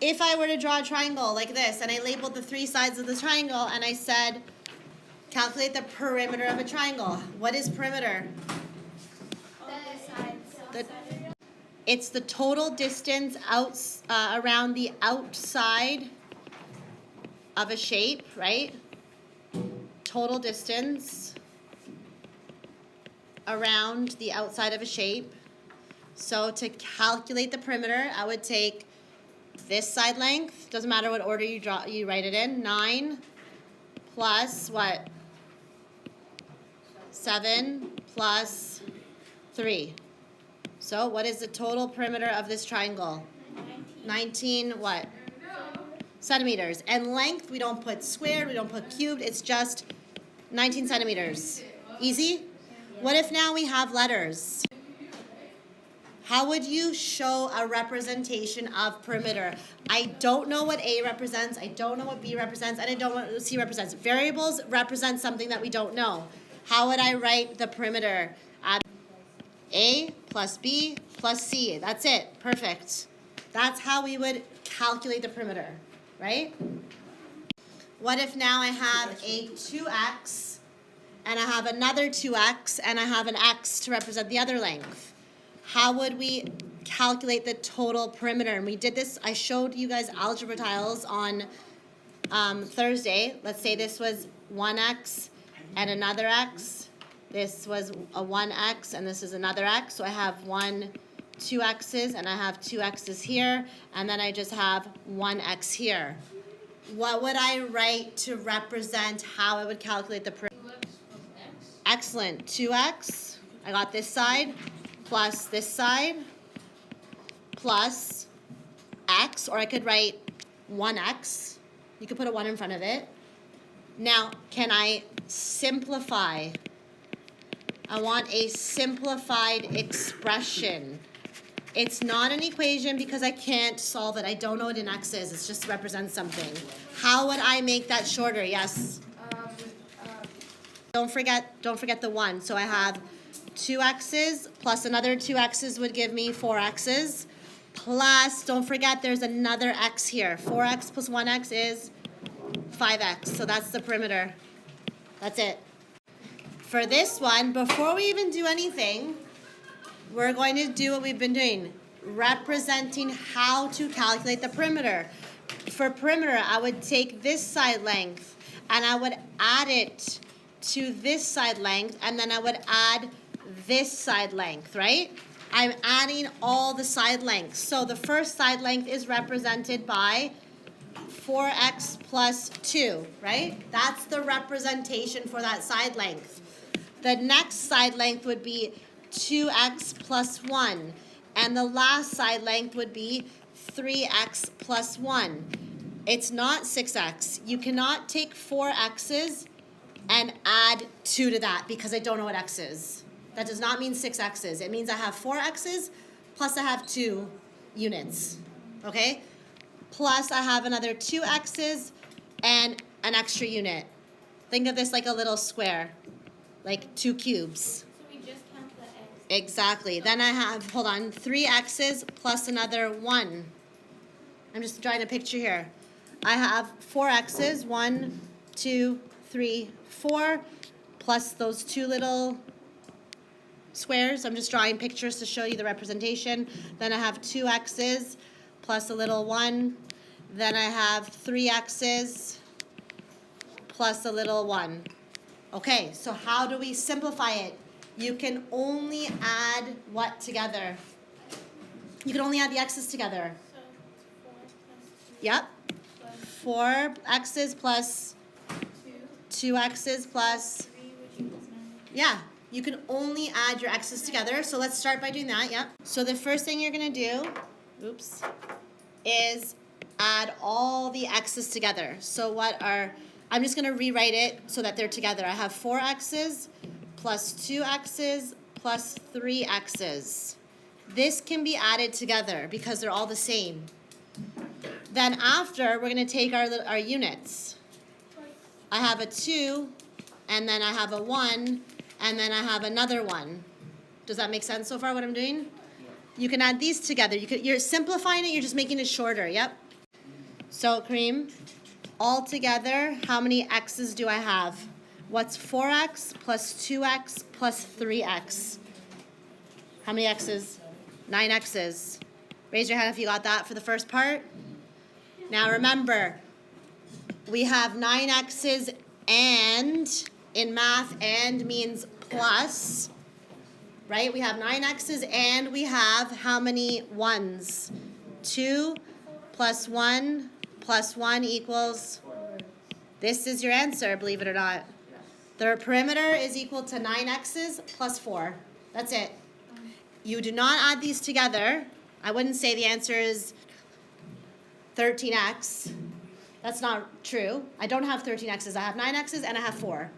if I were to draw a triangle like this, and I labeled the 3 sides of the triangle, and I said, calculate the perimeter of a triangle. What is perimeter? It's the total distance around the outside of a shape, right? Total distance around the outside of a shape. So to calculate the perimeter, I would take this side length, doesn't matter what order you write it in, 9 plus what? 7 plus 3. So what is the total perimeter of this triangle? 19 what? Centimeters. And length, we don't put squared, we don't put cubed, it's just 19 centimeters. Easy? What if now we have letters? How would you show a representation of perimeter? I don't know what A represents, I don't know what B represents, and I don't know what C represents. Variables represent something that we don't know. How would I write the perimeter? A plus B plus C. That's it. Perfect. That's how we would calculate the perimeter, right? What if now I have a 2x, and I have another 2x, and I have an x to represent the other length? How would we calculate the total perimeter? And we did this, I showed you guys algebra tiles on Thursday. Let's say this was 1x and another x. This was a 1x and this is another x. So I have 2 x's and I have 2 x's here, and then I just have 1x here. What would I write to represent how I would calculate the perimeter? Excellent. 2x, I got this side, plus this side, plus x, or I could write 1x. You could put a 1 in front of it. Now, can I simplify? I want a simplified expression. It's not an equation because I can't solve it. I don't know what an x is. It just represents something. How would I make that shorter? Yes? Don't forget the 1. So I have 2 x's plus another 2 x's would give me 4 x's. Plus, don't forget there's another x here. 4x plus 1x is 5x. So that's the perimeter. That's it. For this one, before we even do anything, we're going to do what we've been doing, representing how to calculate the perimeter. For perimeter, I would take this side length and I would add it to this side length, and then I would add this side length, right? I'm adding all the side lengths. So the first side length is represented by 4x plus 2, right? That's the representation for that side length. The next side length would be 2x plus 1. And the last side length would be 3x plus 1. It's not 6x. You cannot take 4 x's and add 2 to that because I don't know what x is. That does not mean 6 x's. It means I have 4 x's plus I have 2 units, okay? Plus I have another 2 x's and an extra unit. Think of this like a little square, like 2 cubes. So we just count the x. Exactly. Then I have, hold on, 3 x's plus another 1. I'm just drawing a picture here. I have 4 x's, 1, 2, 3, 4, plus those 2 little squares. I'm just drawing pictures to show you the representation. Then I have 2 x's plus a little 1. Then I have 3 x's plus a little 1. Okay, so how do we simplify it? You can only add what together? You can only add the x's together. So 4 plus 2 Yep. plus 4 x's plus 2 x's plus, 3, which equals 9. yeah, you can only add your x's together. So let's start by doing that, yep. So the first thing you're gonna do, is add all the x's together. So I'm just gonna rewrite it so that they're together. I have 4 x's plus 2 x's plus 3 x's. This can be added together because they're all the same. Then after, we're gonna take our units. I have a 2, and then I have a 1, and then I have another 1. Does that make sense so far what I'm doing? You can add these together. You're simplifying it, you're just making it shorter, yep. So, Kareem, altogether, how many x's do I have? What's 4x plus 2x plus 3x? How many x's? 9 x's. Raise your hand if you got that for the first part. Now remember, we have 9 x's and, in math, and means plus, right? We have 9 x's and we have how many ones? 2 plus 1 equals, this is your answer, believe it or not. The perimeter is equal to 9 x's plus 4. That's it. You do not add these together. I wouldn't say the answer is 13x. That's not true. I don't have 13 x's. I have 9 x's and I have 4.